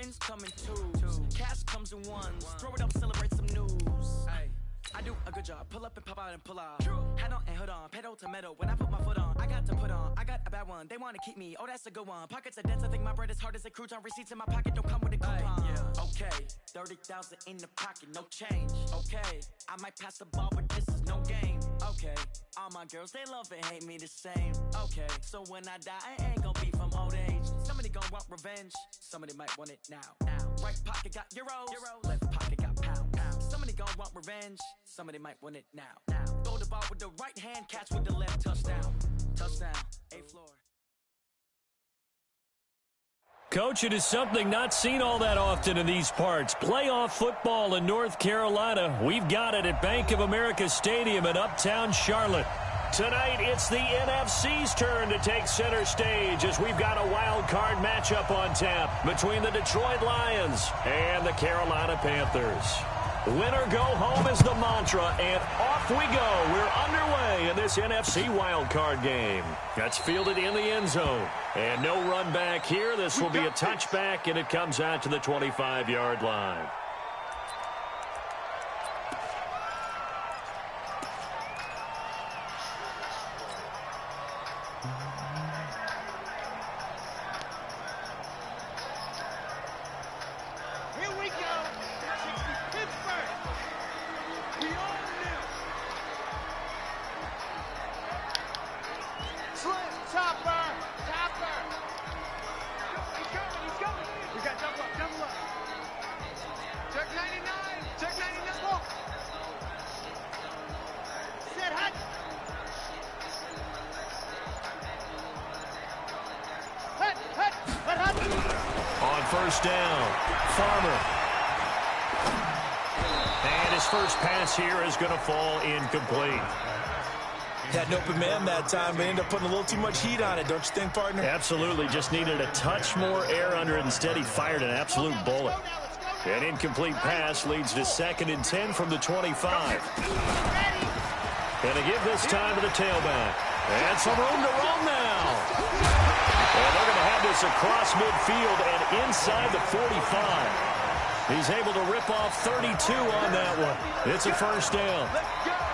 Friends come in twos. Cash comes in ones. Throw it up, celebrate some news. Ay. I do a good job. Pull up and pop out and pull off. Head on and hood on. Pedal to metal. When I put my foot on, I got to put on. I got a bad one. They want to keep me. Oh, that's a good one. Pockets are dense. I think my bread is hard as a crouton. Receipts in my pocket don't come with a coupon. Yeah. Okay. 30,000 in the pocket. No change. Okay. I might pass the ball, but this is no game. Okay. All my girls, they love and hate me the same. Okay. So when I die, I ain't gonna be from old age. Somebody gonna want revenge. Somebody might want it now. Right pocket got euros. Left pocket got pounds. Somebody gonna want revenge. Somebody might want it now. Throw the ball with the right hand, catch with the left. Touchdown. Touchdown. A-floor. Coach, it is something not seen all that often in these parts. Playoff football in North Carolina. We've got it at Bank of America Stadium in Uptown Charlotte. Tonight, it's the NFC's turn to take center stage as we've got a wild card matchup on tap between the Detroit Lions and the Carolina Panthers. Winner go home is the mantra, and off we go. We're underway in this NFC wildcard game. That's fielded in the end zone. And no run back here. This will be a touchback, and it comes out to the 25-yard line. First down, Farmer. And his first pass here is going to fall incomplete. Had an open man that time, but ended up putting a little too much heat on it, don't you think, partner? Absolutely. Just needed a touch more air under it. Instead, he fired an absolute bullet. An incomplete pass leads to 2nd and 10 from the 25. And they give this time to the tailback. And some room to roam now. And they're going to have this across midfield and inside the 45. He's able to rip off 32 on that one. It's a first down.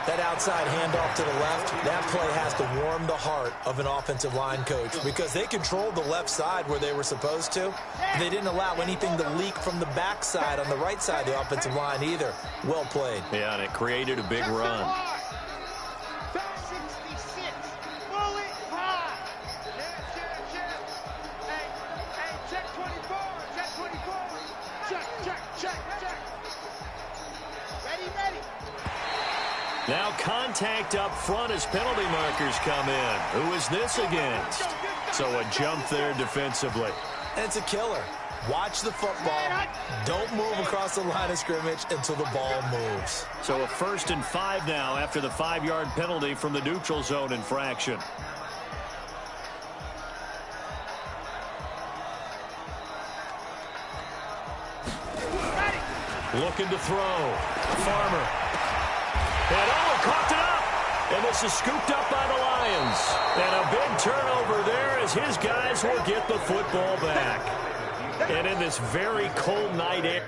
That outside handoff to the left, that play has to warm the heart of an offensive line coach because they controlled the left side where they were supposed to. They didn't allow anything to leak from the backside on the right side of the offensive line either. Well played. Yeah, and it created a big run. Now contact up front as penalty markers come in. Who is this against? So a jump there defensively. And it's a killer. Watch the football. Don't move across the line of scrimmage until the ball moves. So a 1st and 5 now after the 5-yard penalty from the neutral zone infraction. Looking to throw. Farmer. And caught it up. And this is scooped up by the Lions. And a big turnover there as his guys will get the football back. And in this very cold night air.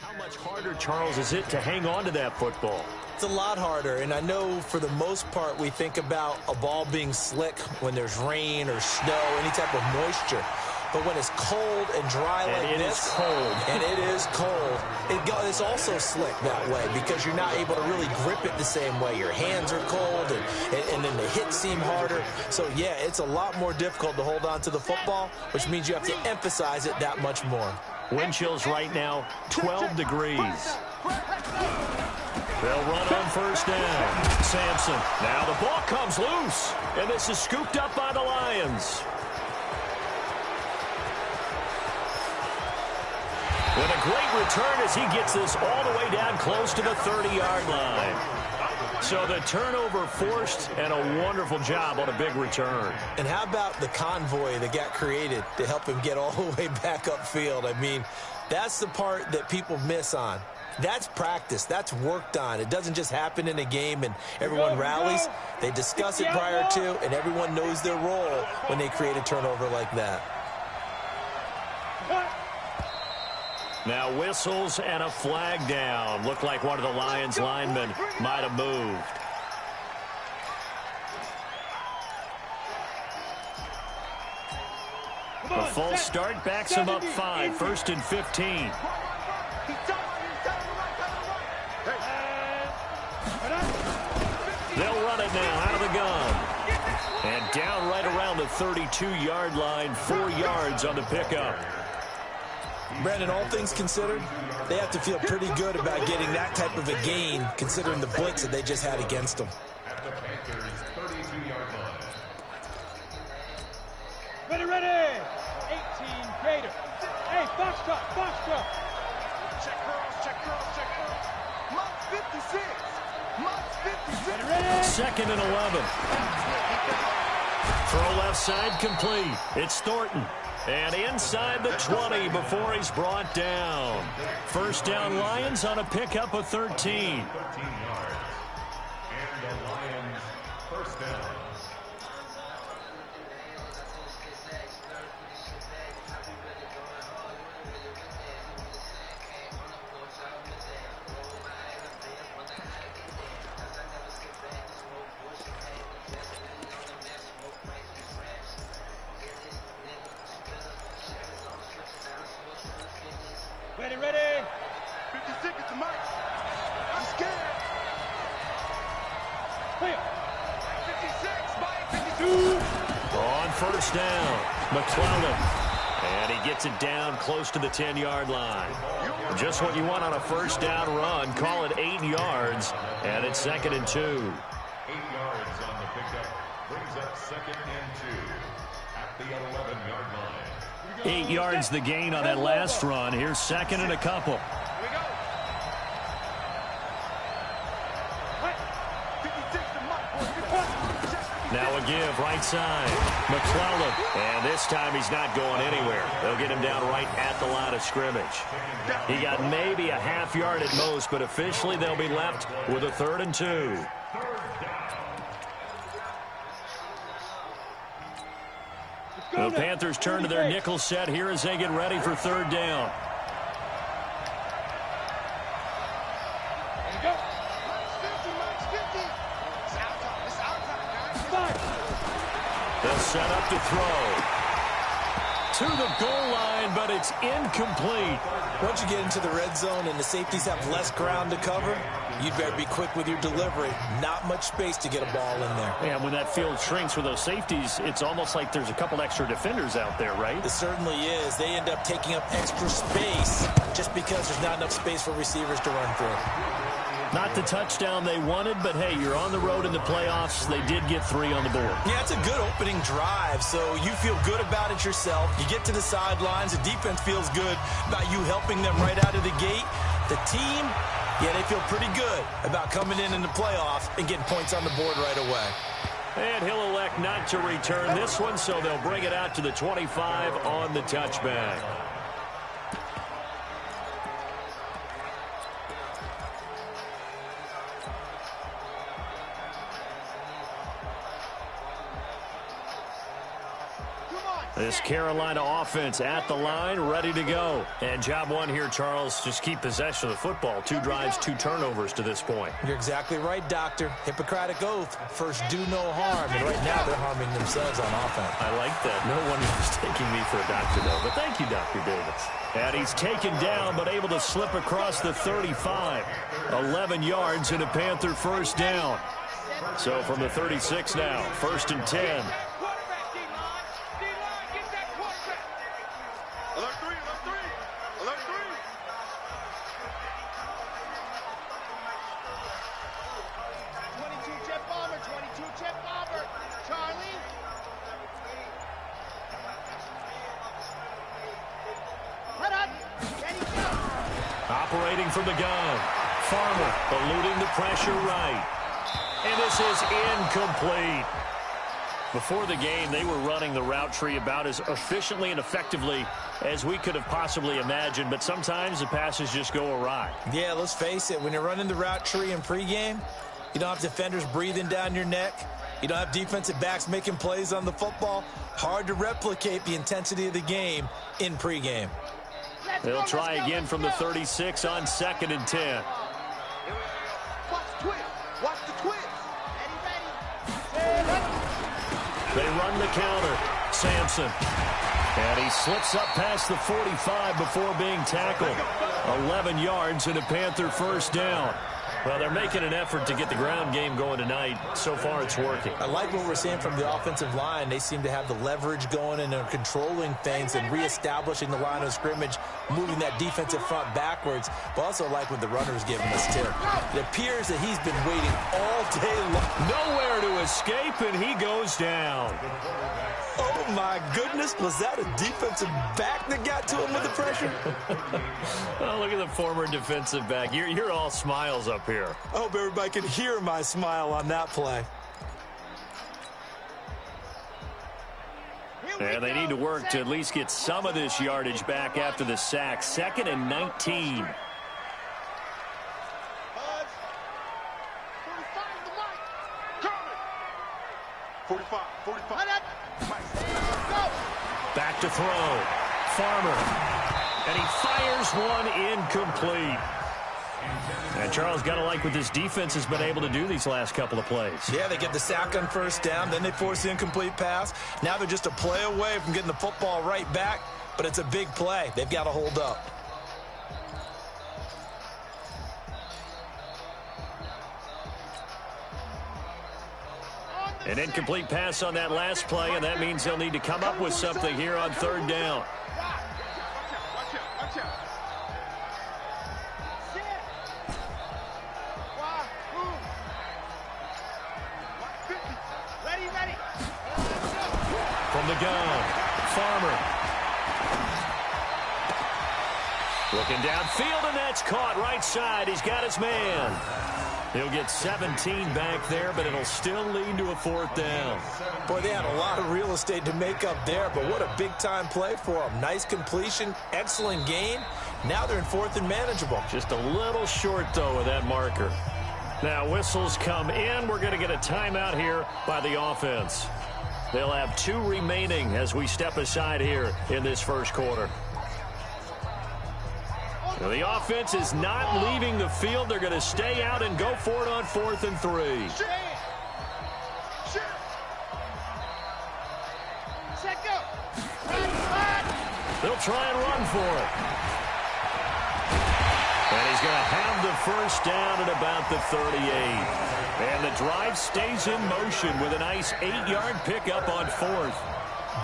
How much harder, Charles, is it to hang on to that football? It's a lot harder, and I know for the most part we think about a ball being slick when there's rain or snow, any type of moisture. But when it's cold and dry like this, and it is cold, it's also slick that way because you're not able to really grip it the same way. Your hands are cold, and then the hits seem harder. So, yeah, it's a lot more difficult to hold on to the football, which means you have to emphasize it that much more. Wind chills right now, 12 degrees. They'll run on first down. Sampson. Now the ball comes loose, and this is scooped up by the Lions. With a great return as he gets this all the way down close to the 30-yard line. So the turnover forced and a wonderful job on a big return. And how about the convoy that got created to help him get all the way back upfield? I mean, that's the part that people miss on. That's practice. That's worked on. It doesn't just happen in a game and everyone rallies. They discuss it prior to, and everyone knows their role when they create a turnover like that. Now whistles and a flag down. Looked like one of the Lions linemen might have moved. A false start backs him up 5, 1st and 15. They'll run it now out of the gun. And down right around the 32-yard line, 4 yards on the pickup. Brandon, all things considered, they have to feel pretty good about getting that type of a gain, considering the blitz that they just had against them. At the Panthers' 32-yard line. Ready! 18, Gator. Hey, Foxtrot. Check girls. Monk's 56. Ready? 2nd and 11. Throw left side complete. It's Thornton. And inside the 20 before he's brought down. First down Lions on a pickup of 13. 13 yards. And the Lions first down. Ready. 56 is the mic. I'm scared. Clear. 56, Mike. 52. On first down, McClellan. And he gets it down close to the 10-yard line. Just what you want on a first down run. Call it 8 yards. And it's 2nd and 2. 8 yards on the pickup. Brings up 2nd and 2 at the 11-yard line. 8 yards the gain on that last run. Here's 2nd and a couple. Here we go. 56 to Mike. Now a give right side. McClellan. And this time he's not going anywhere. They'll get him down right at the line of scrimmage. He got maybe a half yard at most, but officially they'll be left with a 3rd and 2. The Panthers turn to their nickel set here as they get ready for 3rd down. Mike's 50. It's our time, guys. They'll set up to throw. To the goal line, but it's incomplete. Once you get into the red zone and the safeties have less ground to cover, you'd better be quick with your delivery. Not much space to get a ball in there. And when that field shrinks with those safeties, it's almost like there's a couple extra defenders out there, right? It certainly is. They end up taking up extra space just because there's not enough space for receivers to run through. Not the touchdown they wanted, but hey, you're on the road in the playoffs. They did get 3 on the board. Yeah, it's a good opening drive, so you feel good about it yourself. You get to the sidelines. The defense feels good about you helping them right out of the gate. The team, yeah, they feel pretty good about coming in the playoffs and getting points on the board right away. And he'll elect not to return this one, so they'll bring it out to the 25 on the touchback. This Carolina offense at the line, ready to go. And job one here, Charles, just keep possession of the football. 2 drives, 2 turnovers to this point. You're exactly right, Doctor. Hippocratic oath. First, do no harm. And right now, they're harming themselves on offense. I like that. No one was taking me for a doctor, though. But thank you, Dr. Davis. And he's taken down, but able to slip across the 35. 11 yards and a Panther first down. So from the 36 now, 1st and 10. Operating from the gun. Farmer eluding the pressure right. And this is incomplete. Before the game, they were running the route tree about as efficiently and effectively as we could have possibly imagined, but sometimes the passes just go awry. Yeah, let's face it, when you're running the route tree in pregame, you don't have defenders breathing down your neck. You don't have defensive backs making plays on the football. Hard to replicate the intensity of the game in pregame. They'll try again from the 36 on 2nd and 10. Watch the twist. Watch the twist. They run the counter. Sampson. And he slips up past the 45 before being tackled. 11 yards and a Panther first down. Well, they're making an effort to get the ground game going tonight. So far, it's working. I like what we're seeing from the offensive line. They seem to have the leverage going, and they're controlling things and reestablishing the line of scrimmage, moving that defensive front backwards. But also like what the runner's giving us, too. It appears that he's been waiting all day long. Nowhere to escape, and he goes down. Oh, my goodness. Was that a defensive back that got to him with the pressure? Oh, look at the former defensive back. You're all smiles up here. I hope everybody can hear my smile on that play. And they need to work to at least get some of this yardage back after the sack. 2nd and 19. 45. Back to throw. Farmer. And he fires one incomplete. And Charles, got to like what this defense has been able to do these last couple of plays. Yeah, they get the sack on first down, then they force the incomplete pass. Now they're just a play away from getting the football right back, but it's a big play. They've got to hold up. An incomplete pass on that last play, and that means they'll need to come up with something here on 3rd down. Watch out. Ready. From the gun, Farmer. Looking downfield, and that's caught right side. He's got his man. He'll get 17 back there, but it'll still lead to a 4th down. Boy, they had a lot of real estate to make up there, but what a big-time play for them. Nice completion, excellent gain. Now they're in 4th and manageable. Just a little short, though, of that marker. Now whistles come in. We're going to get a timeout here by the offense. They'll have 2 remaining as we step aside here in this first quarter. Now, the offense is not leaving the field. They're going to stay out and go for it on 4th and 3. Set, go. They'll try and run for it. And he's going to have the first down at about the 38. And the drive stays in motion with a nice 8-yard pickup on 4th.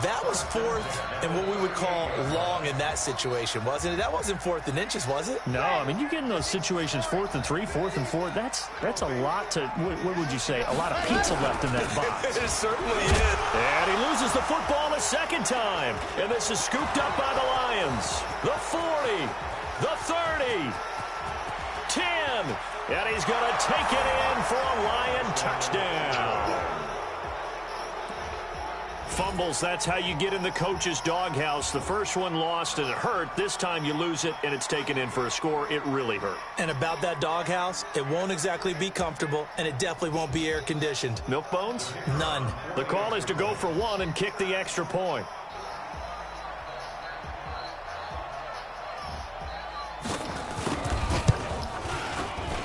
That was 4th and what we would call long in that situation, wasn't it? That wasn't 4th and inches, was it? No, I mean, you get in those situations 4th and 3, 4th and 4. That's a lot to, what would you say, a lot of pizza left in that box. It certainly is. And he loses the football a second time. And this is scooped up by the Lions. The 40, the 30, 10. And he's going to take it in for a Lion touchdown. Fumbles, that's how you get in the coach's doghouse. The first one lost and it hurt. This time you lose it and it's taken in for a score. It really hurt. And about that doghouse, it won't exactly be comfortable, and it definitely won't be air-conditioned. Milk bones? None. The call is to go for 1 and kick the extra point.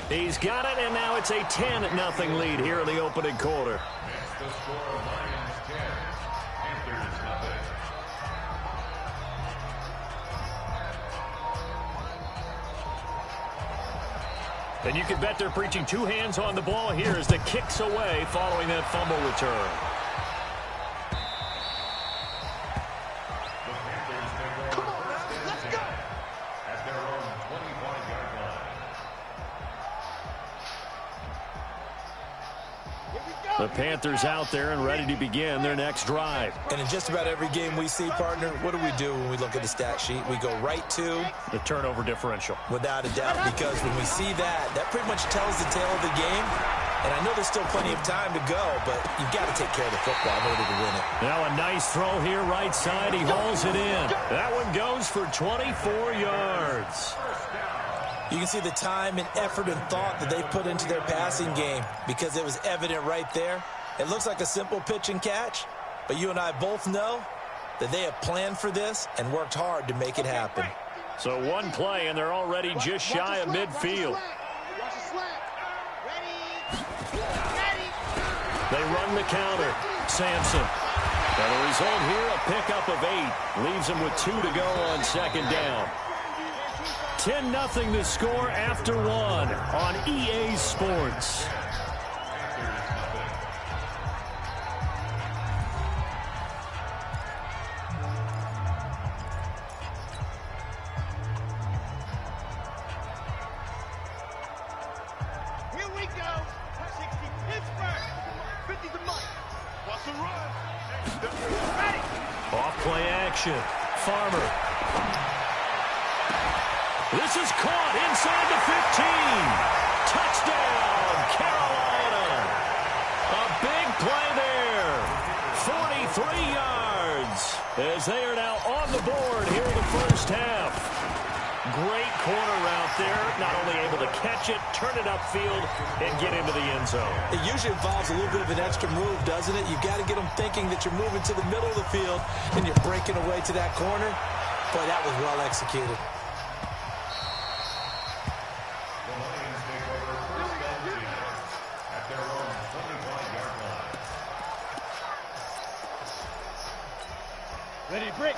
He's got it, and now it's a 10-0 lead here in the opening quarter. The score, Lions 10, Panthers nothing. And you can bet they're preaching 2 hands on the ball here as the kick's away following that fumble return. The Panthers take over first and 10 at their own 25-yard line. The Panthers out there and ready to begin their next drive. And in just about every game we see, partner, what do we do when we look at the stat sheet? We go right to the turnover differential. Without a doubt, because when we see that, that pretty much tells the tale of the game. And I know there's still plenty of time to go, but you've got to take care of the football in order to win it. Now a nice throw here, right side. He hauls it in. That one goes for 24 yards. You can see the time and effort and thought that they put into their passing game because it was evident right there. It looks like a simple pitch and catch, but you and I both know that they have planned for this and worked hard to make it happen. So one play, and they're already just shy of midfield. They run the counter. Sampson. And the result here, a pickup of 8. Leaves them with 2 to go on second down. 10-0 the score after 1 on EA Sports. Here we go. 60 Pittsburgh. 50 to Mike. What's the run? Ready. Off play action. Farmer. This is caught inside the 15. Touchdown, Carolina. A big play there. 43 yards as they are now on the board here in the first half. Great corner route there. Not only able to catch it, turn it upfield, and get into the end zone. It usually involves a little bit of an extra move, doesn't it? You've got to get them thinking that you're moving to the middle of the field and you're breaking away to that corner. Boy, that was well executed.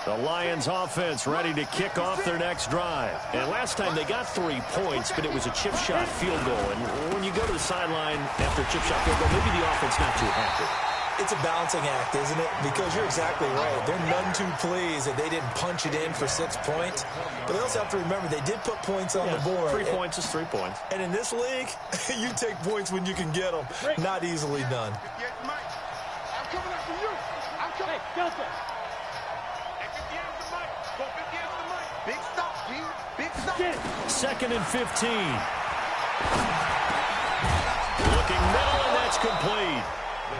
The Lions offense ready to kick off their next drive. And last time they got 3 points, but it was a chip shot field goal. And when you go to the sideline after a chip shot field goal, maybe the offense not too happy. It's a balancing act, isn't it? Because you're exactly right. They're none too pleased that they didn't punch it in for 6 points. But they also have to remember they did put points on the board. 3 points is 3 points. And in this league, you take points when you can get them. Not easily done. I'm coming up for you. I'm coming. Hey, Delta. Big stop, G. Big stop. 2nd and 15. Looking middle, and that's complete.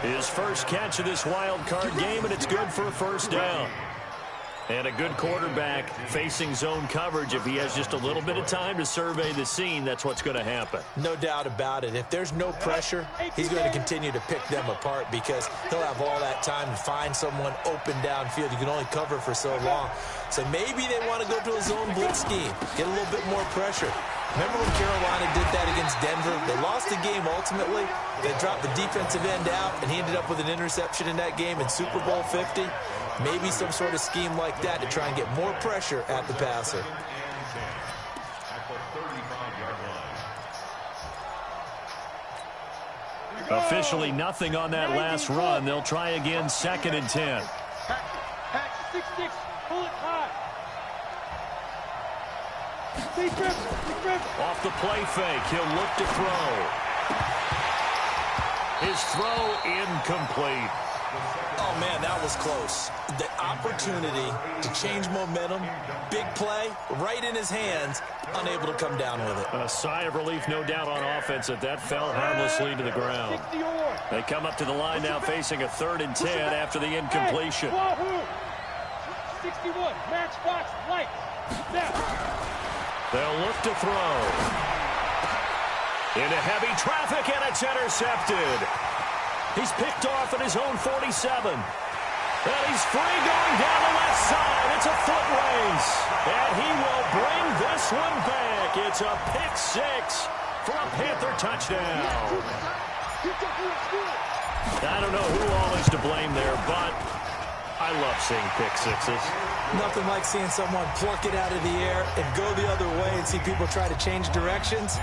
His first catch of this wild card game, and it's good for a first down. And a good quarterback facing zone coverage. If he has just a little bit of time to survey the scene, that's what's going to happen. No doubt about it. If there's no pressure, he's going to continue to pick them apart because he'll have all that time to find someone open downfield. You can only cover for so long. So maybe they want to go to a zone blitz scheme, get a little bit more pressure. Remember when Carolina did that against Denver? They lost the game ultimately. They dropped the defensive end out, and he ended up with an interception in that game in Super Bowl 50. Maybe some sort of scheme like that to try and get more pressure at the passer. Officially nothing on that last run. They'll try again 2nd and 10. Pack 6-6, pull it high. Off the play fake, he'll look to throw. His throw incomplete. Oh, man, that was close. The opportunity to change momentum, big play, right in his hands, unable to come down with it. A sigh of relief, no doubt, on offense that fell harmlessly to the ground. They come up to the line now facing a 3rd and 10 after the incompletion. 61, matchbox, light. Now. They'll look to throw. Into heavy traffic, and it's intercepted. He's picked off at his own 47. And he's free going down the left side. It's a foot race. And he will bring this one back. It's a pick 6 for a Panther touchdown. I don't know who all is to blame there, but I love seeing pick 6s. Nothing like seeing someone pluck it out of the air and go the other way and see people try to change directions.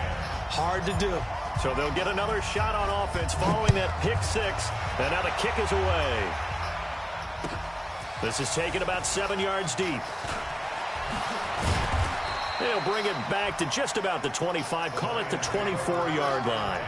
Hard to do. So they'll get another shot on offense following that pick 6. And now the kick is away. This is taken about 7 yards deep. They'll bring it back to just about the 25. Call it the 24-yard line.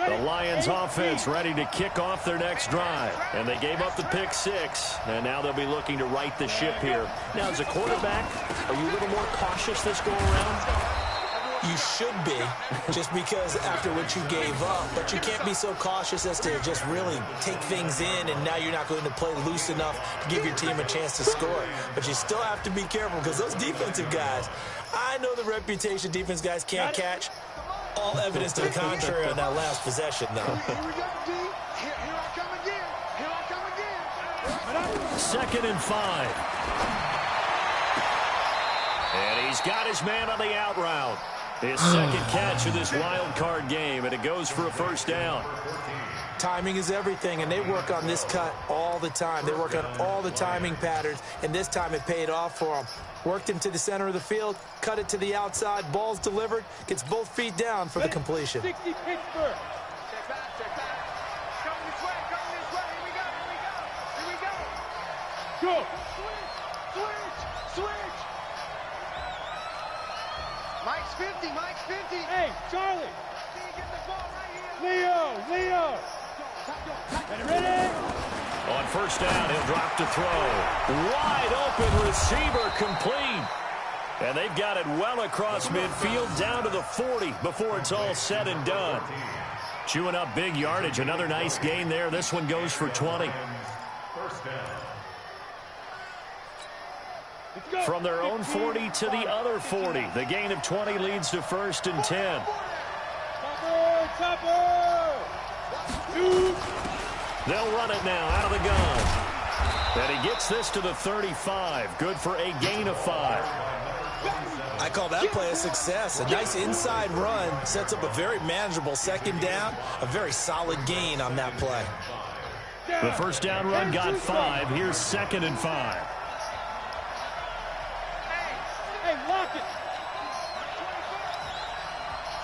The Lions offense ready to kick off their next drive. And they gave up the pick 6, and now they'll be looking to right the ship here. Now, as a quarterback, are you a little more cautious this go around? You should be, just because after what you gave up. But you can't be so cautious as to just really take things in, and now you're not going to play loose enough to give your team a chance to score. But you still have to be careful, because those defensive guys, I know the reputation defense guys can't catch. All evidence to the contrary on that last possession, though. Here we go, D. Here I come again. Here I come again. 2nd and 5. And he's got his man on the out route. His second catch of this wild card game, and it goes for a first down. Timing is everything, and they work on this cut all the time. They work on all the timing patterns, and this time it paid off for them. Worked him to the center of the field, cut it to the outside, ball's delivered, gets both feet down for the completion. 60 Pittsburgh. Check back. Coming this way. Here we go. Go. Switch. Mike's 50. Hey, Charlie. Get the ball right here. Leo. Ready? On first down, he'll drop to throw. Wide open receiver complete. And they've got it well across midfield down to the 40 before it's all said and done. Chewing up big yardage. Another nice gain there. This one goes for 20. From their own 40 to the other 40. The gain of 20 leads to 1st and 10. Topper. They'll run it now out of the gun. And he gets this to the 35. Good for a gain of 5. I call that play a success. A nice inside run sets up a very manageable 2nd down. A very solid gain on that play. The first down run got 5. Here's 2nd and 5. Hey, lock it.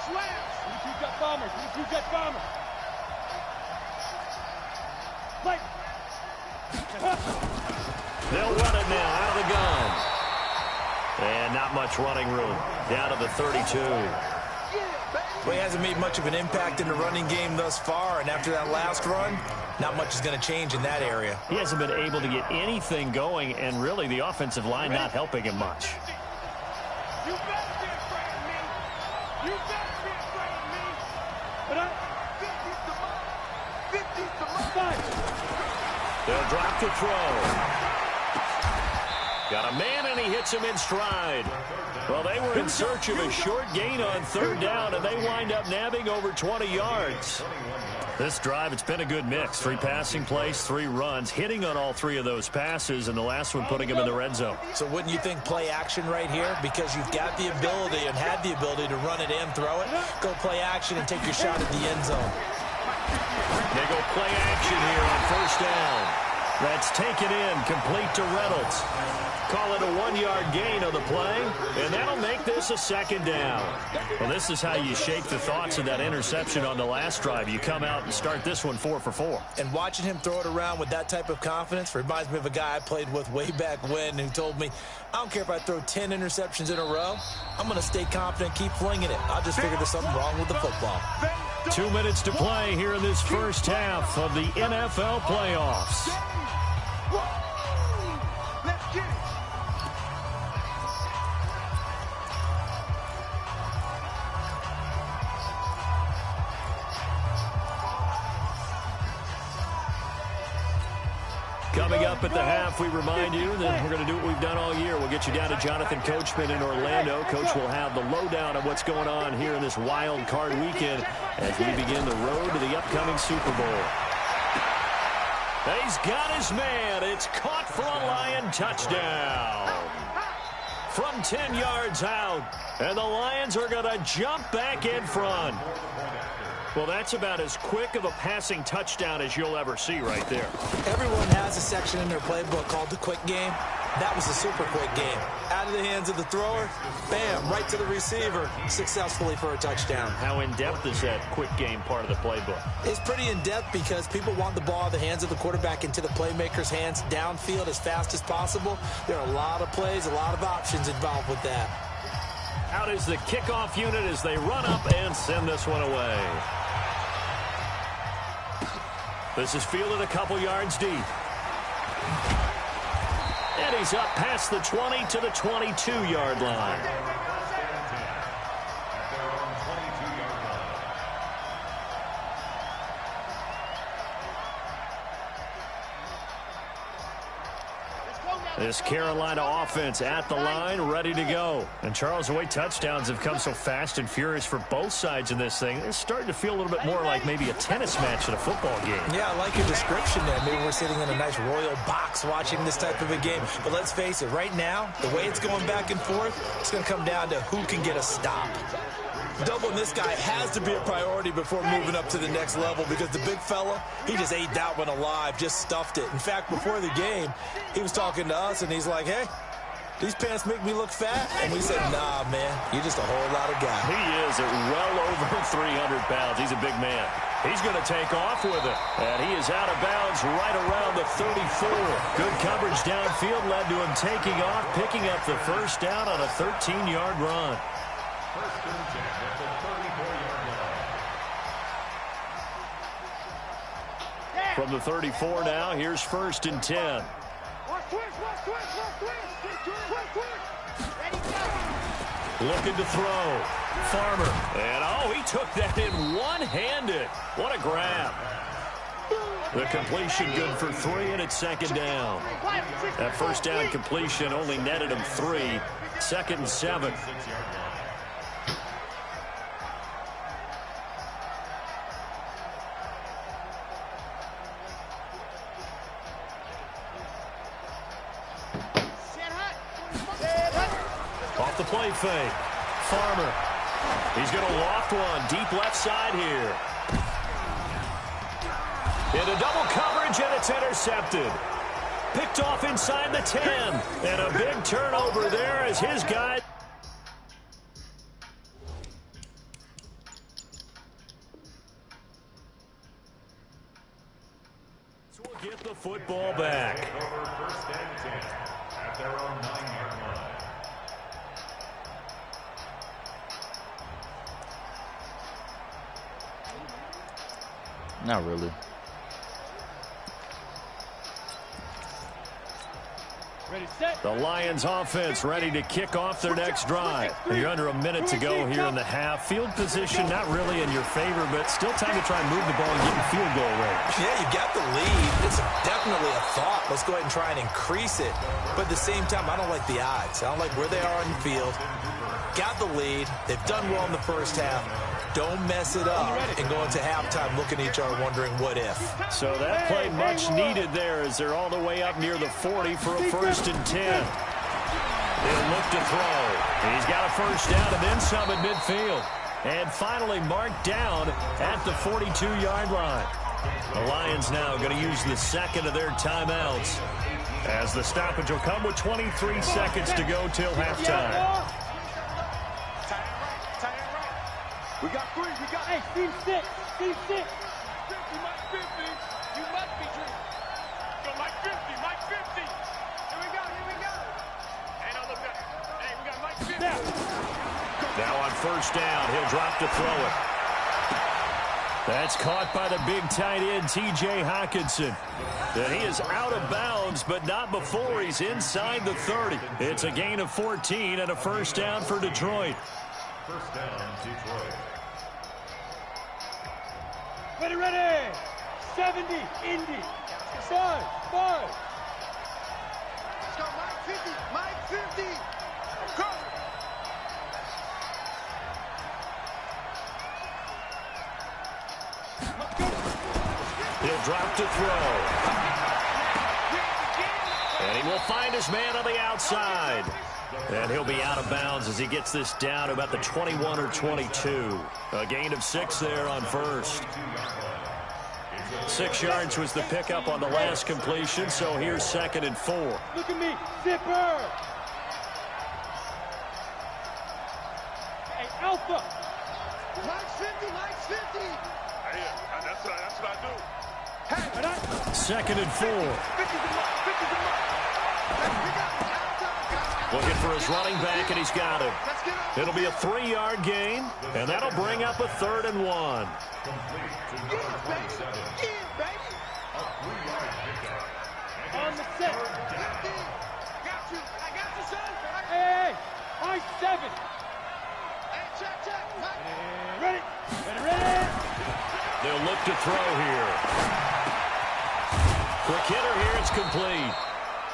Slams. You got bombers. Play. They'll run it now out of the gun. And not much running room. Down to the 32. Well, he hasn't made much of an impact in the running game thus far, and after that last run, not much is going to change in that area. He hasn't been able to get anything going, and really the offensive line not helping him much. You better be afraid of me. But 50's the mark. They'll drop the throw. Got a man, and he hits him in stride. Well, they were in search of a short gain on 3rd down, and they wind up nabbing over 20 yards. This drive, it's been a good mix. 3 passing plays, 3 runs, hitting on all 3 of those passes, and the last one putting him in the red zone. So wouldn't you think play action right here? Because you've got the ability and had the ability to run it and throw it. Go play action and take your shot at the end zone. They go play action here on 1st down. That's taken in, complete to Reynolds. Call it a 1-yard gain on the play, and that'll make this a 2nd down. Well, this is how you shake the thoughts of that interception on the last drive. You come out and start this one 4 for 4. And watching him throw it around with that type of confidence reminds me of a guy I played with way back when who told me, I don't care if I throw 10 interceptions in a row. I'm going to stay confident, keep flinging it. I'll just figure there's something wrong with the football. 2 minutes to play here in this first half of the NFL playoffs. Let's get it. Coming up at the half, we remind you that we're going to do what we've done all year. We'll get you down to Jonathan Coachman in Orlando. Coach will have the lowdown of what's going on here in this wild card weekend as we begin the road to the upcoming Super Bowl. He's got his man. It's caught for a Lion touchdown. From 10 yards out, and the Lions are going to jump back in front. Well, that's about as quick of a passing touchdown as you'll ever see right there. Everyone has a section in their playbook called the quick game. That was a super quick game. Out of the hands of the thrower, bam, right to the receiver, successfully for a touchdown. How in-depth is that quick game part of the playbook? It's pretty in-depth because people want the ball out of the hands of the quarterback into the playmaker's hands downfield as fast as possible. There are a lot of plays, a lot of options involved with that. Out is the kickoff unit as they run up and send this one away. This is fielded a couple yards deep. And he's up past the 20 to the 22-yard line. This Carolina offense at the line, ready to go. And Charles, the way touchdowns have come so fast and furious for both sides in this thing, it's starting to feel a little bit more like maybe a tennis match in a football game. Yeah, I like your description there. Maybe we're sitting in a nice royal box watching this type of a game. But let's face it, right now, the way it's going back and forth, it's going to come down to who can get a stop. Doubling this guy has to be a priority before moving up to the next level, because the big fella, he just ate that one alive, just stuffed it. In fact, before the game, he was talking to us, and he's like, hey, these pants make me look fat? And we said, nah, man, you're just a whole lot of guy. He is at well over 300 pounds. He's a big man. He's going to take off with it, and he is out of bounds right around the 34. Good coverage downfield led to him taking off, picking up the first down on a 13-yard run. First and 10 at the 34-yard line. From the 34 now, here's first and 10. Looking to throw. Farmer. And, oh, he took that in one-handed. What a grab. The completion good for 3, and it's second down. That first down completion only netted him 3. Second and 7. Off the play fake. Farmer. He's going to loft one. Deep left side here. Into double coverage, and it's intercepted. Picked off inside the 10. And a big turnover there as his guy. So we'll get the football back. Over first and 10 at their own 9-yard line. Not really. The Lions offense ready to kick off their next drive. You're under a minute to go here in the half. Field position not really in your favor, but still time to try and move the ball and get in field goal range. Yeah, you got the lead. It's definitely a thought. Let's go ahead and try and increase it. But at the same time, I don't like the odds. I don't like where they are on the field. Got the lead. They've done well in the first half. Don't mess it up and go into halftime looking at each other wondering what if. So that play much needed there as they're all the way up near the 40 for a first and 10. He'll look to throw. He's got a first down and then some at midfield. And finally marked down at the 42-yard line. The Lions now going to use the second of their timeouts as the stoppage will come with 23 seconds to go till halftime. We got 3. We got, hey, Steve 6. Steve 6. 50, Mike 50. You must be dreaming. Go, Mike 50. Mike 50. Here we go. Here we go. Hey, no, look at it. Hey, we got Mike 50. Now on first down, he'll drop to throw it. That's caught by the big tight end, T.J. Hockenson. And he is out of bounds, but not before he's inside the 30. It's a gain of 14 and a first down for Detroit. First down, Detroit. Ready. 70. Indy. 5. Let's go, Mike 50. Mike 50. Go. He'll drop to throw. And he will find his man on the outside. And he'll be out of bounds as he gets this down to about the 21 or 22. A gain of 6 there on first. 6 yards was the pickup on the last completion, so here's second and 4. Look at me, zipper. Hey, Alpha. Mike's 50, Mike's 50. Hey, that's what I do. Hey, second and 4. 50's a mark, 50's a mark. Looking for his running back, and he's got him. It'll be a 3-yard gain, and that'll bring up a 3rd and 1. On the set. Got you. I got you, son. Hey, I 7. Hey, check. Ready. They'll look to throw here. Quick hitter here. It's complete.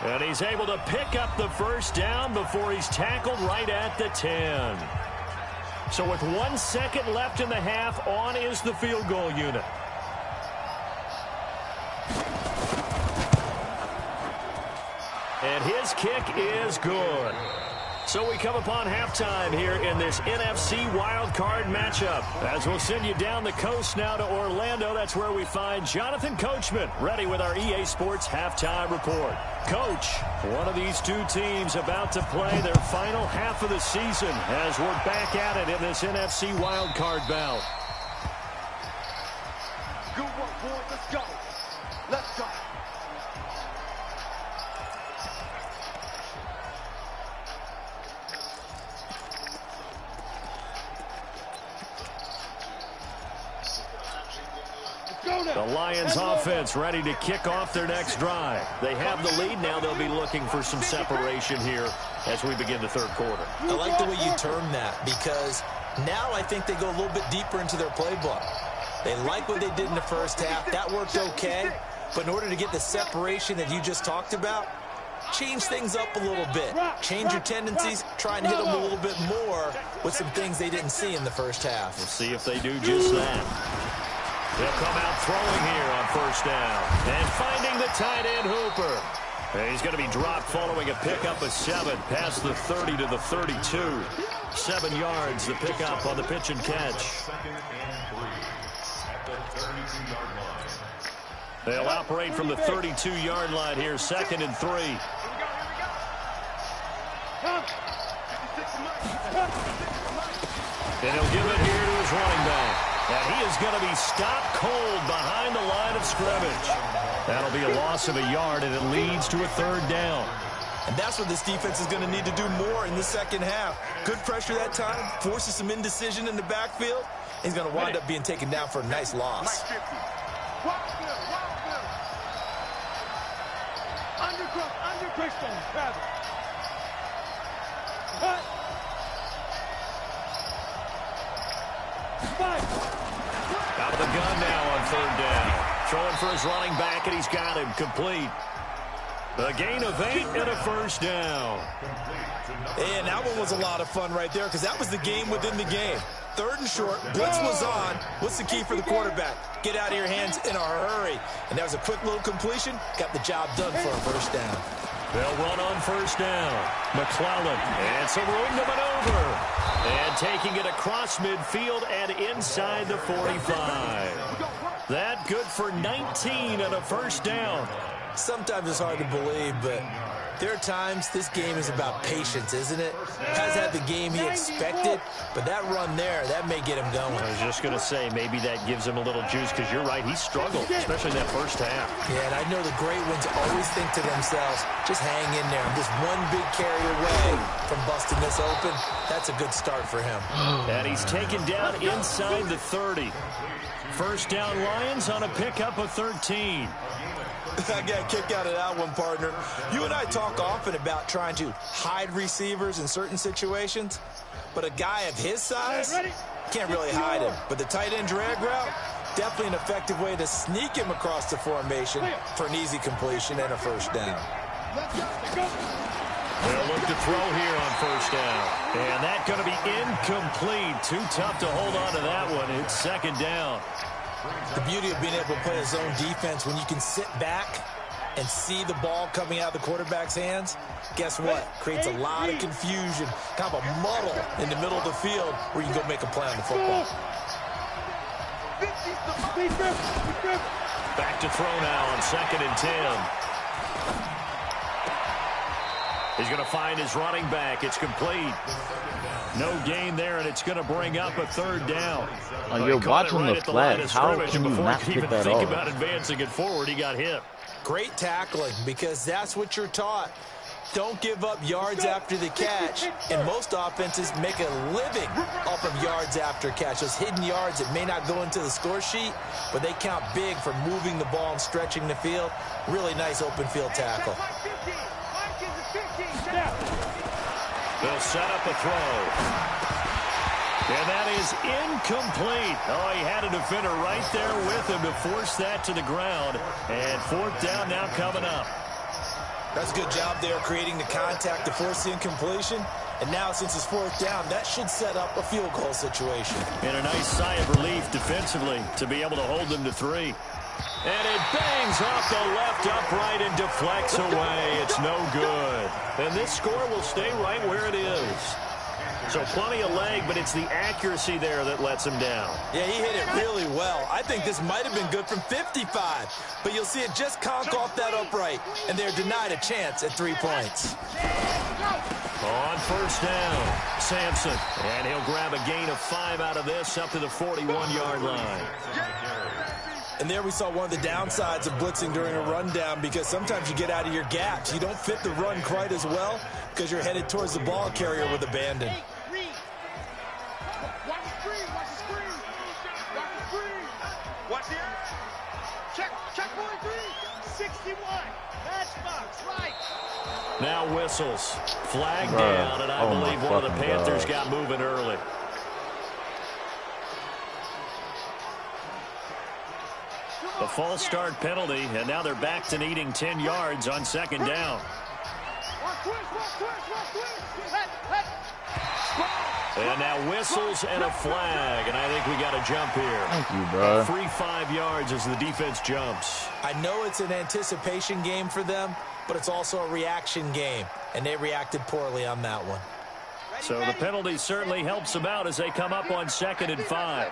And he's able to pick up the first down before he's tackled right at the 10. So with 1 second left in the half, on is the field goal unit. And his kick is good. So we come upon halftime here in this NFC wildcard matchup. As we'll send you down the coast now to Orlando, that's where we find Jonathan Coachman ready with our EA Sports halftime report. Coach, one of these two teams about to play their final half of the season as we're back at it in this NFC wildcard bout. Good work, boys. Let's go. Let's go. The Lions offense ready to kick off their next drive. They have the lead. Now they'll be looking for some separation here as we begin the third quarter. I like the way you term that because now I think they go a little bit deeper into their playbook. They like what they did in the first half. That worked okay. But in order to get the separation that you just talked about, change things up a little bit. Change your tendencies. Try and hit them a little bit more with some things they didn't see in the first half. We'll see if they do just that. They'll come out throwing here on first down. And finding the tight end, Hooper. And he's going to be dropped following a pickup of 7 past the 30 to the 32. 7 yards, the pickup on the pitch and catch. Second and 3 at the 32-yard line. They'll operate from the 32-yard line here, 2nd and 3. And he'll give it here to his running back. And he is going to be stopped cold behind the line of scrimmage. That'll be a loss of a yard, and it leads to a 3rd down. And that's what this defense is going to need to do more in the second half. Good pressure that time, forces some indecision in the backfield. He's going to wind up being taken down for a nice loss. Under Christian, Travis. Cut. 5. Out of the gun now on 3rd down. Throwing for his running back, and he's got him complete. A gain of 8 and a 1st down. And that one was a lot of fun right there because that was the game within the game. 3rd and short, blitz was on. What's the key for the quarterback? Get out of your hands in a hurry. And that was a quick little completion. Got the job done for a 1st down. They'll run on 1st down. McClellan, and some room to maneuver. And taking it across midfield and inside the 45. That good for 19 and a 1st down. Sometimes it's hard to believe, but there are times this game is about patience, isn't it? Has had the game he expected, but that run there, that may get him going. I was just going to say, maybe that gives him a little juice, because you're right, he struggled, especially in that first half. Yeah, and I know the great ones always think to themselves, just hang in there. I'm just one big carry away from busting this open. That's a good start for him. And he's taken down inside the 30. 1st down Lions on a pickup of 13. I got a kick out of that one, partner. You and I talk often about trying to hide receivers in certain situations, but a guy of his size can't really hide him. But the tight end drag route, definitely an effective way to sneak him across the formation for an easy completion and a 1st down. They'll look to throw here on 1st down. And that's going to be incomplete. Too tough to hold on to that one. It's 2nd down. The beauty of being able to play a zone defense when you can sit back and see the ball coming out of the quarterback's hands, guess what? Creates a lot of confusion, kind of a muddle in the middle of the field where you can go make a play on the football. Back to throw now on 2nd and 10. He's going to find his running back. It's complete. No gain there, and it's going to bring up a 3rd down. You're watching the flag. How can you not get that think off? about advancing it forward, he got hit. Great tackling, because that's what you're taught. don't give up yards after the catch, and most offenses make a living off of yards after catch. Those hidden yards that may not go into the score sheet, but they count big for moving the ball and stretching the field. Really nice open field tackle. They'll set up a throw. And that is incomplete. Oh, he had a defender right there with him to force that to the ground. And fourth down now coming up. That's a good job there creating the contact to force the incompletion. And now, since it's fourth down, that should set up a field goal situation. And a nice sigh of relief defensively to be able to hold them to 3. And it bangs off the left upright and deflects away. It's no good. And this score will stay right where it is. So plenty of leg, but it's the accuracy there that lets him down. Yeah, he hit it really well. I think this might have been good from 55. But you'll see it just conk off that upright, and they're denied a chance at 3 points. On first down, Sampson. And he'll grab a gain of 5 out of this up to the 41-yard line. And there we saw one of the downsides of blitzing during a rundown, because sometimes you get out of your gaps. You don't fit the run quite as well because you're headed towards the ball carrier with abandon. Watch the screen, watch the screen. Watch the screen. Watch the check 43. 61. Matchbox, right. Now whistles. Flag down, and I believe one of the Panthers got moving early. A false start penalty, and now they're back to needing 10 yards on second down. And now whistles and a flag, and I think we got a jump here. Thank you, bro. A free 5 yards as the defense jumps. I know it's an anticipation game for them, but it's also a reaction game, and they reacted poorly on that one. So the penalty certainly helps them out as they come up on 2nd and 5.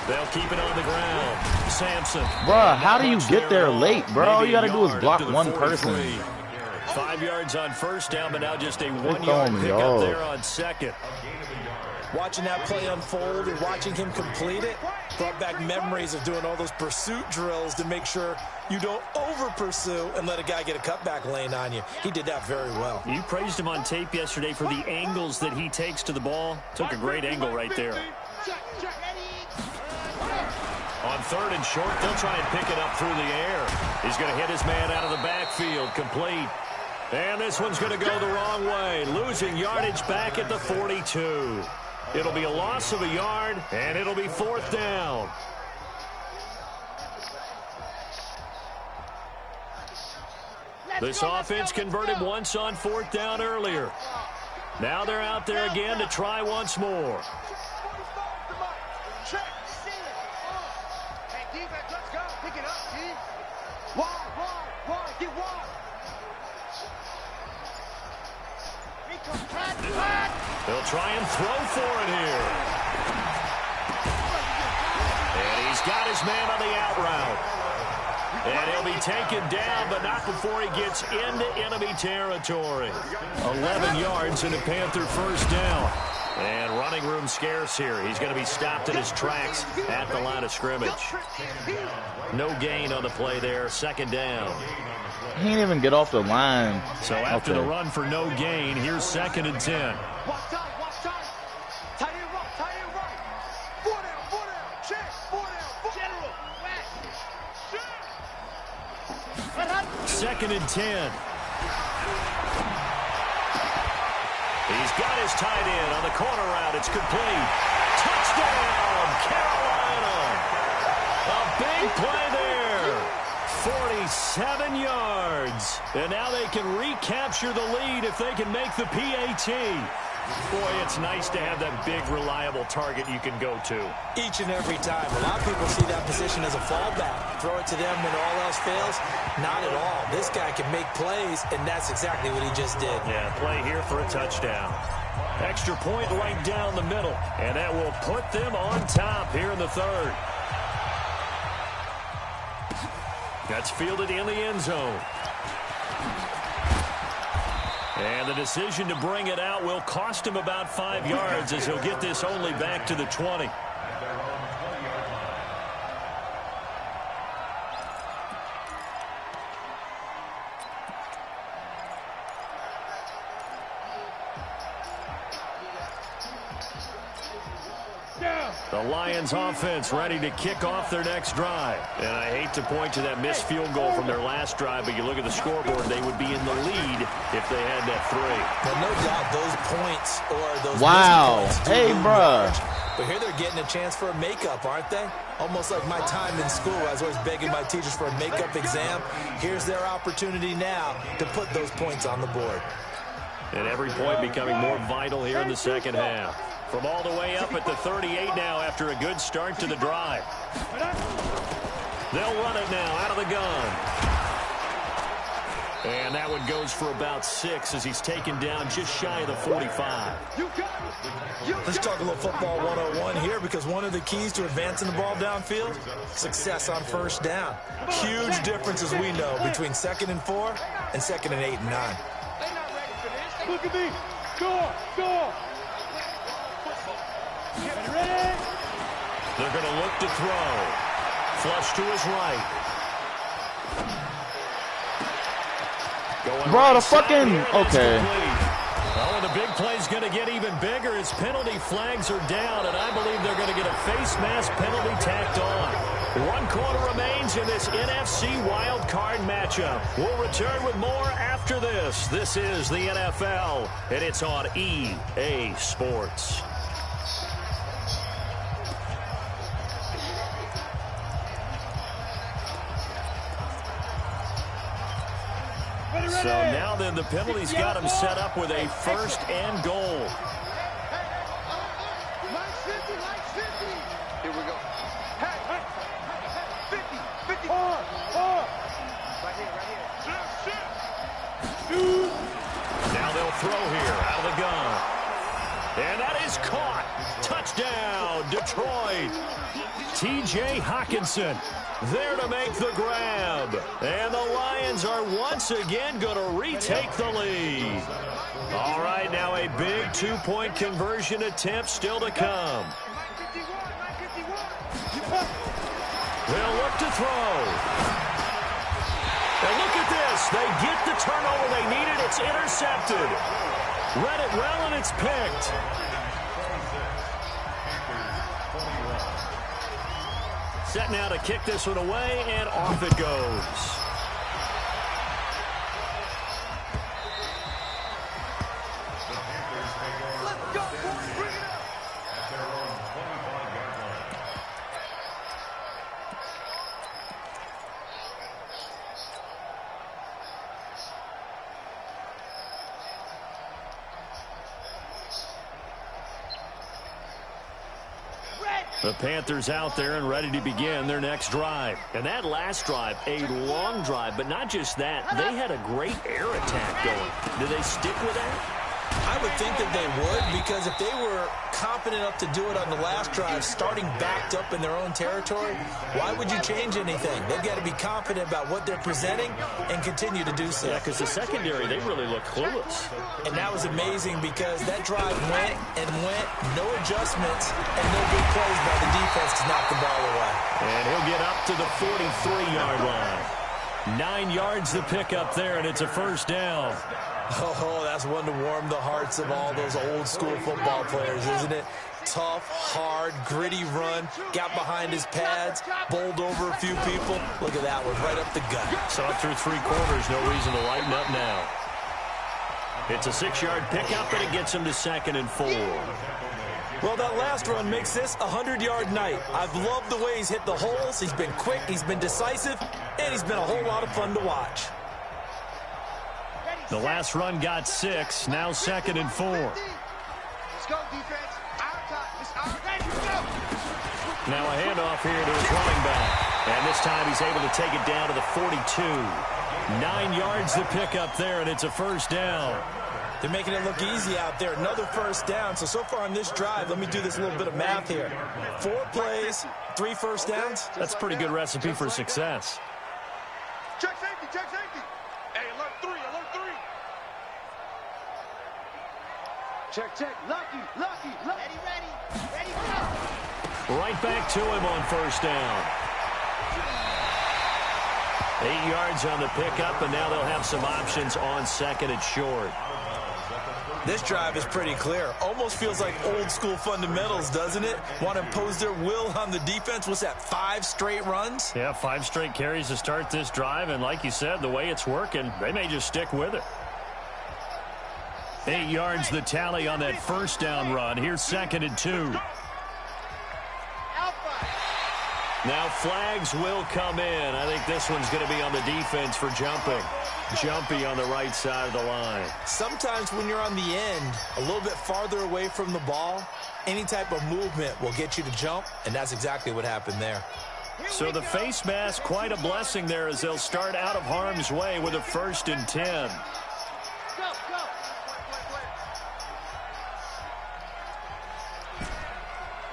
They'll keep it on the ground. Sampson. Bruh, how do you get there late, bro? All you got to do is block one person. 5 yards on first down, but now just a 1-yard pickup there on second. Watching that play unfold and watching him complete it brought back memories of doing all those pursuit drills to make sure you don't over-pursue and let a guy get a cutback lane on you. He did that very well. You praised him on tape yesterday for the angles that he takes to the ball. Took a great angle right there. On 3rd and short, they'll try and pick it up through the air. He's going to hit his man out of the backfield, complete. And this one's going to go the wrong way, losing yardage back at the 42. It'll be a loss of a yard, and it'll be 4th down. This offense converted once on 4th down earlier. Now they're out there again to try once more. They'll try and throw for it here. And he's got his man on the out route. And he'll be taken down, but not before he gets into enemy territory. 11 yards and a Panther first down. And running room scarce here. He's going to be stopped in his tracks at the line of scrimmage. No gain on the play there. 2nd down. He didn't even get off the line. So after the run for no gain, here's 2nd and 10. Second and 10. He's got his tight end on the corner route. It's complete. Touchdown, Carolina. A big play there. 47 yards. And now they can recapture the lead if they can make the PAT. Boy, it's nice to have that big, reliable target you can go to. Each and every time. A lot of people see that position as a fallback. Throw it to them when all else fails. Not at all. This guy can make plays, and that's exactly what he just did. Yeah, play here for a touchdown. Extra point right down the middle, and that will put them on top here in the 3rd. That's fielded in the end zone. And the decision to bring it out will cost him about 5 yards as he'll get this only back to the 20. The Lions offense ready to kick off their next drive. And I hate to point to that missed field goal from their last drive, but you look at the scoreboard, they would be in the lead if they had that 3. Well, no doubt those points or those points. Hey, bruh. But here they're getting a chance for a makeup, aren't they? Almost like my time in school. I was always begging my teachers for a makeup exam. Here's their opportunity now to put those points on the board. And every point becoming more vital here in the second half. From all the way up at the 38 now after a good start to the drive. They'll run it now out of the gun. And that one goes for about 6 as he's taken down just shy of the 45. Let's talk a little football 101 here, because one of the keys to advancing the ball downfield, success on first down. Huge difference, as we know, between 2nd and 4 and 2nd and 8 and 9. Look at me. Score. Score. Ready? They're going to look to throw. Flush to his right. Going Bro, the fucking... Okay. Oh, and the big play's going to get even bigger as penalty flags are down, and I believe they're going to get a face mask penalty tacked on. 1 quarter remains in this NFC wild card matchup. We'll return with more after this. This is the NFL, and it's on EA Sports. So now then the penalties got him set up with a 1st and goal. Here we go. Hey, 50, 50. Right here. Now they'll throw here out of the gun. And that is caught. Touchdown, Detroit. T.J. Hockenson there to make the grab. And the Lions are once again going to retake the lead. All right, now a big 2-point conversion attempt still to come. They'll look to throw. And look at this. They get the turnover they needed. It's intercepted. Read it well, and it's picked. Set now to kick this one away, and off it goes. The Panthers out there and ready to begin their next drive. And that last drive, a long drive, but not just that. They had a great air attack going. Do they stick with that? I would think that they would, because if they were confident enough to do it on the last drive, starting backed up in their own territory, why would you change anything? They've got to be confident about what they're presenting and continue to do so. Yeah, because the secondary, they really look clueless. And that was amazing, because that drive went and went, no adjustments, and no good plays by the defense to knock the ball away. And he'll get up to the 43-yard line. 9 yards to pick up there, and it's a 1st down. Oh, that's one to warm the hearts of all those old-school football players, isn't it? Tough, hard, gritty run, got behind his pads, bowled over a few people. Look at that one, right up the gut. So through 3 quarters, no reason to lighten up now. It's a 6-yard pickup, and it gets him to 2nd and 4. Well, that last run makes this a 100-yard night. I've loved the way he's hit the holes. He's been quick, he's been decisive, and he's been a whole lot of fun to watch. The last run got 6, now 2nd and 4. Let's go, defense. Now a handoff here to his running back. And this time he's able to take it down to the 42. 9 yards to pick up there, and it's a 1st down. They're making it look easy out there. Another 1st down. So far on this drive, let me do this little bit of math here. 4 plays, 3 1st downs. That's a pretty good recipe for success. Check safety, check safety. Hey, alert 3, alert 3. Check, check. Lucky. Ready, go. Right back to him on first down. 8 yards on the pickup, and now they'll have some options on second and short. This drive is pretty clear. Almost feels like old school fundamentals, doesn't it? Want to impose their will on the defense. What's that, 5 straight runs? Yeah, 5 straight carries to start this drive, and like you said, the way it's working, they may just stick with it. 8 yards the tally on that first down run. Here's second and 2. Now flags will come in. I think this one's going to be on the defense for jumping. Jumpy on the right side of the line. Sometimes when you're on the end, a little bit farther away from the ball, any type of movement will get you to jump, and that's exactly what happened there. So the face mask, quite a blessing there as they'll start out of harm's way with a 1st and 10. Go.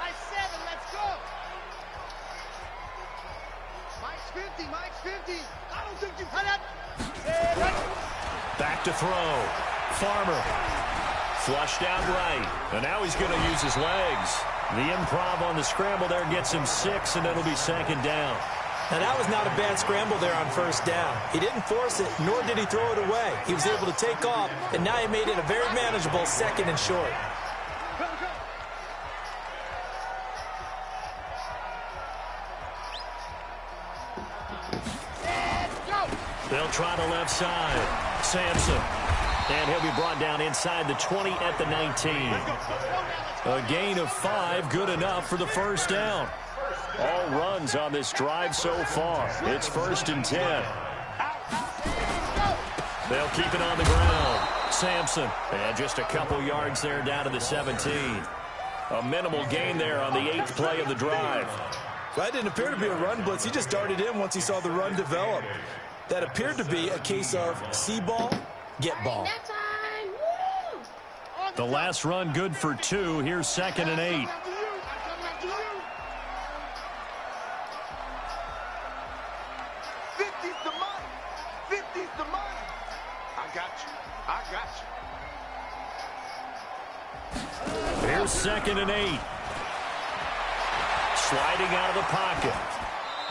Nice 7, let's go. Mike's 50. I don't think you cut up. Back to throw. Farmer. Flushed out right. And now he's going to use his legs. The improv on the scramble there gets him 6, and it'll be second down. Now, that was not a bad scramble there on first down. He didn't force it, nor did he throw it away. He was able to take off, and now he made it a very manageable 2nd and short. They'll try the left side. Sampson. And he'll be brought down inside the 20 at the 19. A gain of 5, good enough for the first down. All runs on this drive so far. It's 1st and 10. They'll keep it on the ground. Sampson. And just a couple yards there down to the 17. A minimal gain there on the 8th play of the drive. Well, that didn't appear to be a run blitz. He just darted in once he saw the run develop. That appeared to be a case of see ball, get ball. The last run good for 2. Here's 2nd and 8. Here's 2nd and 8. Sliding out of the pocket.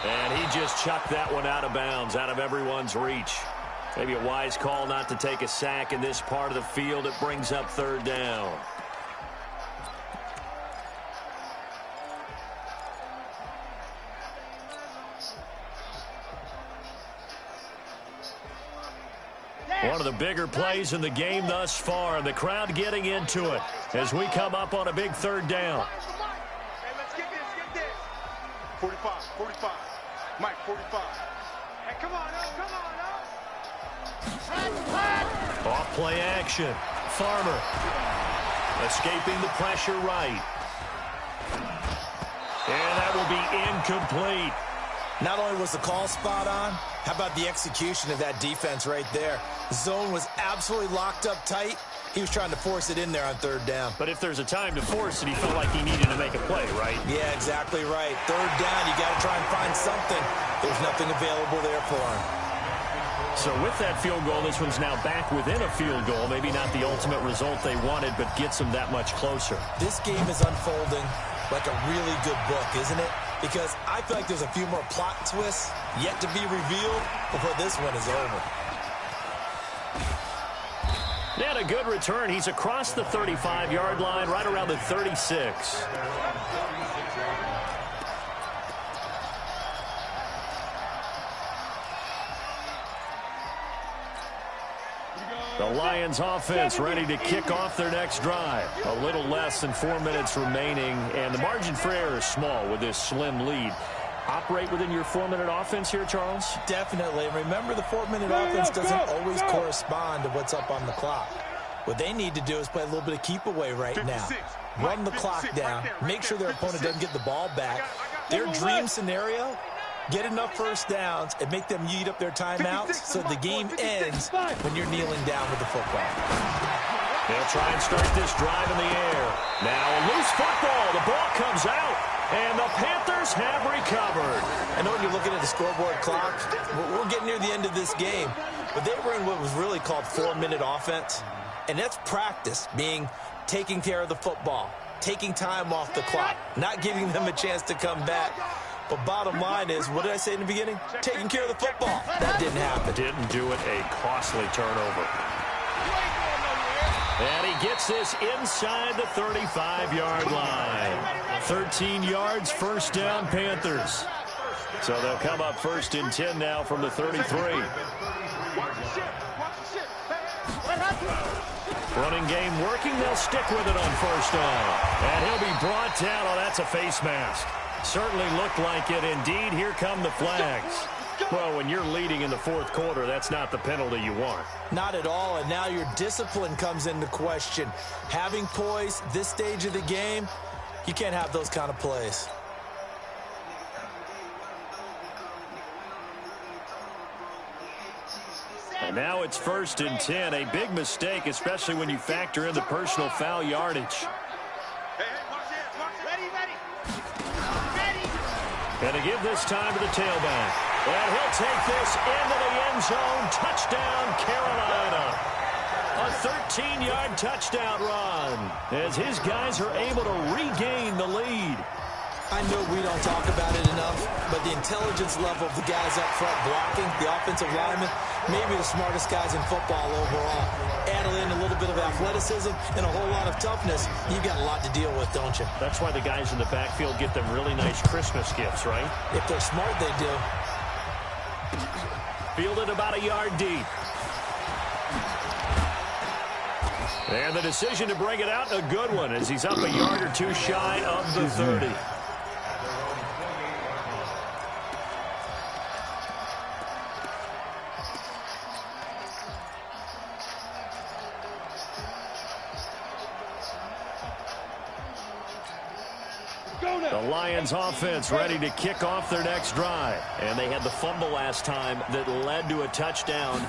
And he just chucked that one out of bounds, out of everyone's reach. Maybe a wise call not to take a sack in this part of the field. It brings up 3rd down. One of the bigger plays in the game thus far, and the crowd getting into it as we come up on a big 3rd down. Hey, let's get this. 45. Mike, 45. Hey, come on. Off play action. Farmer. Escaping the pressure right. And that will be incomplete. Not only was the call spot on, how about the execution of that defense right there? The zone was absolutely locked up tight. He was trying to force it in there on 3rd down. But if there's a time to force it, he felt like he needed to make a play, right? Yeah, exactly right. 3rd down, you got to try and find something. There's nothing available there for him. So with that field goal, this one's now back within a field goal. Maybe not the ultimate result they wanted, but gets them that much closer. This game is unfolding like a really good book, isn't it? Because I feel like there's a few more plot twists yet to be revealed before this one is over. And a good return. He's across the 35-yard line, right around the 36. The Lions offense ready to kick off their next drive. A little less than 4 minutes remaining, and the margin for error is small with this slim lead. Operate within your 4-minute offense here, Charles? Definitely. And remember, the 4-minute offense doesn't always correspond to what's up on the clock. What they need to do is play a little bit of keep away right now. Run the clock down. Make sure their opponent doesn't get the ball back. Their dream scenario, get enough first downs and make them eat up their timeouts so the game ends when you're kneeling down with the football. They'll try and start this drive in the air. Now a loose football. The ball comes out, and the Panthers have recovered. I know when you're looking at the scoreboard clock, we're getting near the end of this game, but they were in what was really called 4-minute offense, and that's practice, being taking care of the football, taking time off the clock, not giving them a chance to come back. But bottom line is, what did I say in the beginning? Taking care of the football. That didn't happen. Didn't do it. A costly turnover. And he gets this inside the 35-yard line. 13 yards, first down, Panthers. So they'll come up first and 10 now from the 33. Running game working. They'll stick with it on first down. And he'll be brought down. Oh, that's a face mask. Certainly looked like it. Indeed, here come the flags. Well, when you're leading in the fourth quarter, that's not the penalty you want. Not at all, and now your discipline comes into question. Having poise this stage of the game, you can't have those kind of plays. And now it's first and 10. A big mistake, especially when you factor in the personal foul yardage. And to give this time to the tailback. And he'll take this into the end zone. Touchdown, Carolina. A 13-yard touchdown run as his guys are able to regain the lead. I know we don't talk about it enough, but the intelligence level of the guys up front blocking, the offensive linemen, maybe the smartest guys in football overall. Add in a little bit of athleticism and a whole lot of toughness, you've got a lot to deal with, don't you? That's why the guys in the backfield get them really nice Christmas gifts, right? If they're smart, they do. Fielded about a yard deep. And the decision to bring it out, a good one, as he's up a yard or two shy of the 30. The Lions offense ready to kick off their next drive. And they had the fumble last time that led to a touchdown.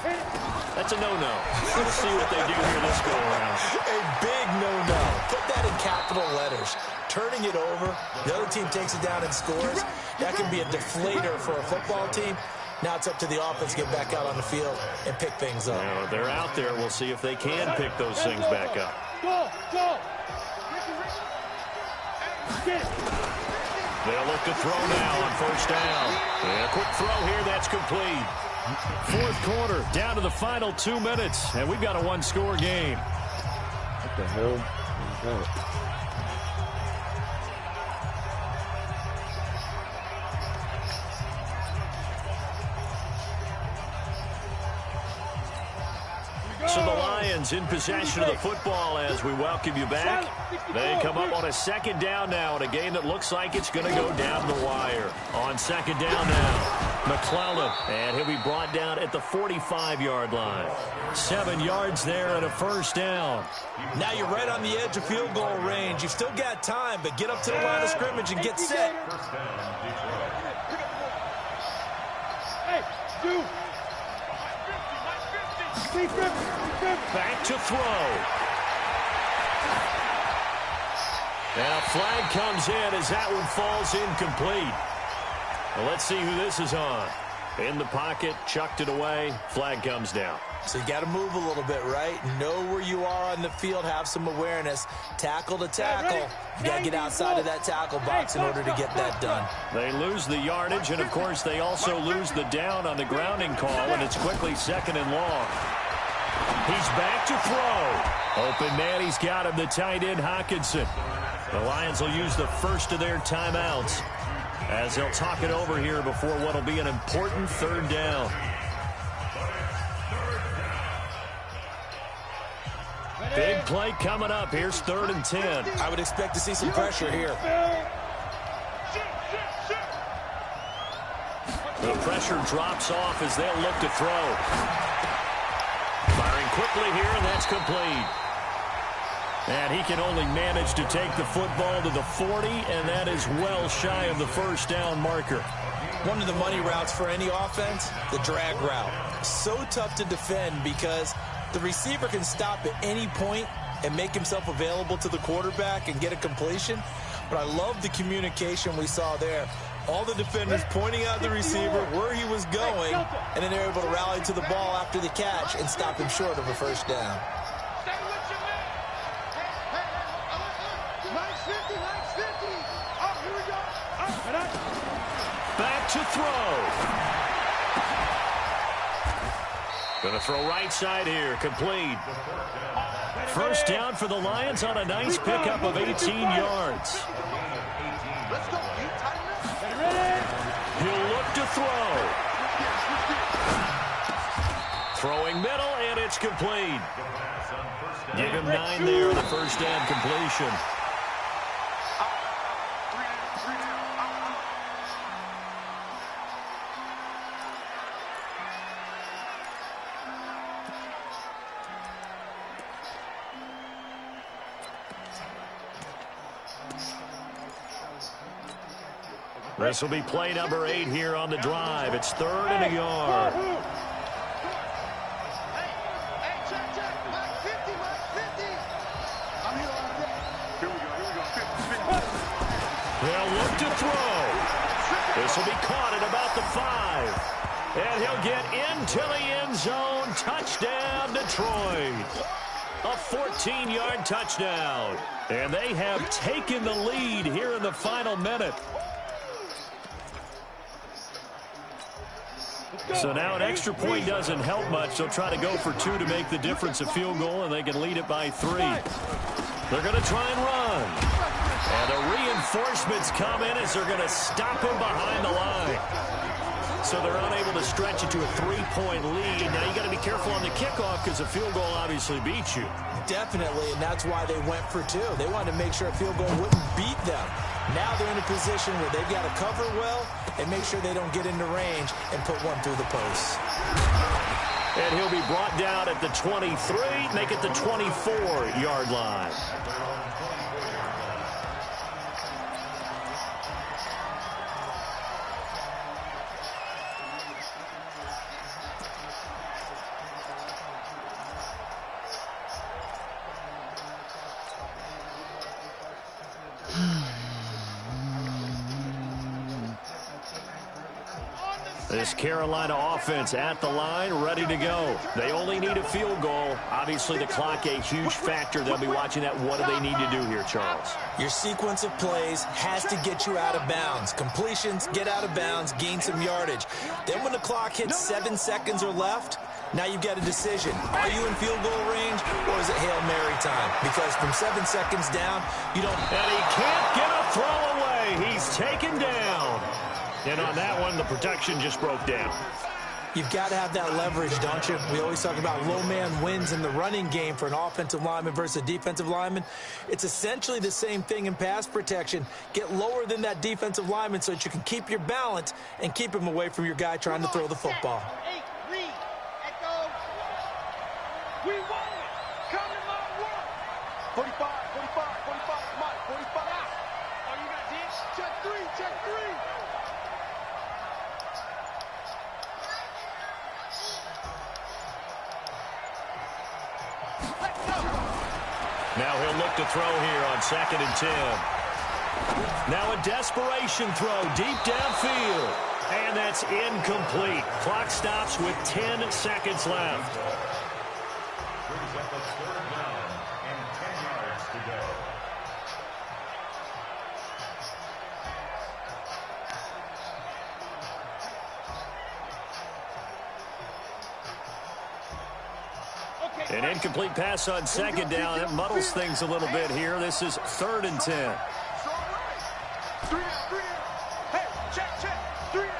That's a no-no. Let's see what they do here this go-around. A big no-no. Put that in capital letters. Turning it over, the other team takes it down and scores. That can be a deflator for a football team. Now it's up to the offense to get back out on the field and pick things up. Well, they're out there. We'll see if they can pick those things back up. Go! They'll look to throw now on first down. And a quick throw here, that's complete. Fourth quarter, down to the final 2 minutes, and we've got a one-score game. What the hell is that? So the Lions in possession of the football as we welcome you back. They come up on a second down now in a game that looks like it's going to go down the wire. On second down now, McClellan, and he'll be brought down at the 45-yard line. 7 yards there and a first down. Now you're right on the edge of field goal range. You've still got time, but get up to the line of scrimmage and get set. Hey, dude. Back to throw. And a flag comes in as that one falls incomplete. Well, let's see who this is on. In the pocket, chucked it away. Flag comes down. So you got to move a little bit, right? Know where you are on the field, have some awareness. Tackle to tackle. You got to get outside of that tackle box in order to get that done. They lose the yardage, and, of course, they also lose the down on the grounding call, and it's quickly second and long. He's back to throw. Open man, he's got him, the tight end, Hockenson. The Lions will use the first of their timeouts as they'll talk it over here before what will be an important third down. Big play coming up. Here's 3rd and 10. I would expect to see some pressure here. The pressure drops off as they'll look to throw. Firing quickly here, and that's complete. And he can only manage to take the football to the 40, and that is well shy of the first down marker. One of the money routes for any offense, the drag route. So tough to defend because the receiver can stop at any point and make himself available to the quarterback and get a completion. But I love the communication we saw there. All the defenders pointing out the receiver, where he was going, and then they're able to rally to the ball after the catch and stop him short of a first down. to throw. Going to throw right side here. Complete. First down for the Lions on a nice pickup of 18 yards. He'll look to throw. Throwing middle, and it's complete. Give him 9 there on the first down completion. This will be play number 8 here on the drive. It's 3rd and a yard. They'll look to throw. This will be caught at about the 5. And he'll get into the end zone. Touchdown, Detroit. A 14-yard touchdown. And they have taken the lead here in the final minute. So now an extra point doesn't help much. They'll try to go for 2 to make the difference a field goal, and they can lead it by 3. They're going to try and run. And the reinforcements come in as they're going to stop him behind the line. So they're unable to stretch it to a 3-point lead. Now you got to be careful on the kickoff because a field goal obviously beats you. Definitely, and that's why they went for 2. They wanted to make sure a field goal wouldn't beat them. Now they're in a position where they've got to cover well and make sure they don't get into range and put one through the post. And he'll be brought down at the 23, make it the 24-yard line. This Carolina offense at the line, ready to go. They only need a field goal. Obviously, the clock a huge factor. They'll be watching that. What do they need to do here, Charles? Your sequence of plays has to get you out of bounds. Completions, get out of bounds, gain some yardage. Then when the clock hits 7 seconds or left, now you've got a decision. Are you in field goal range, or is it Hail Mary time? Because from 7 seconds down, you don't... And he can't get a throw away. He's taken down. And on that one, the protection just broke down. You've got to have that leverage, don't you? We always talk about low man wins in the running game for an offensive lineman versus a defensive lineman. It's essentially the same thing in pass protection. Get lower than that defensive lineman so that you can keep your balance and keep him away from your guy trying to throw the football. We won it. Come to my work. 45, 45, 45. Come on, 45. Oh, you got this? Check 3, check 3. Now he'll look to throw here on 2nd and 10. Now a desperation throw deep downfield. And that's incomplete. Clock stops with 10 seconds left. Brings up a 3rd down and 10 yards to go. An incomplete pass on 2nd down. That muddles things a little bit here. This is 3rd and 10. 3 down. Hey, check. 3 down.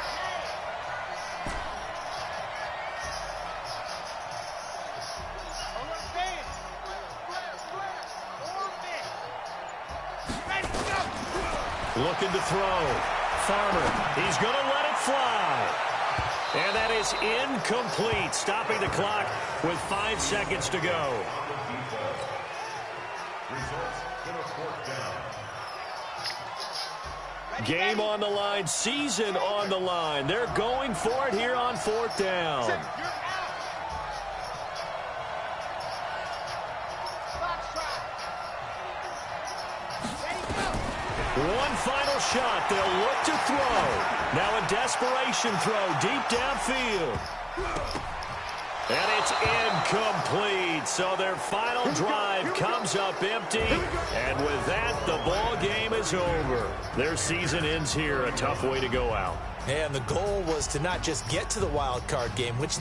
Looking to throw. Farmer. He's going to let it fly. And that is incomplete, stopping the clock with 5 seconds to go. Game on the line, season on the line. They're going for it here on 4th down. One final shot. They'll look to throw. Now a desperation throw deep downfield. And it's incomplete. So their final drive comes up empty. And with that, the ball game is over. Their season ends here. A tough way to go out. And the goal was to not just get to the wild card game, which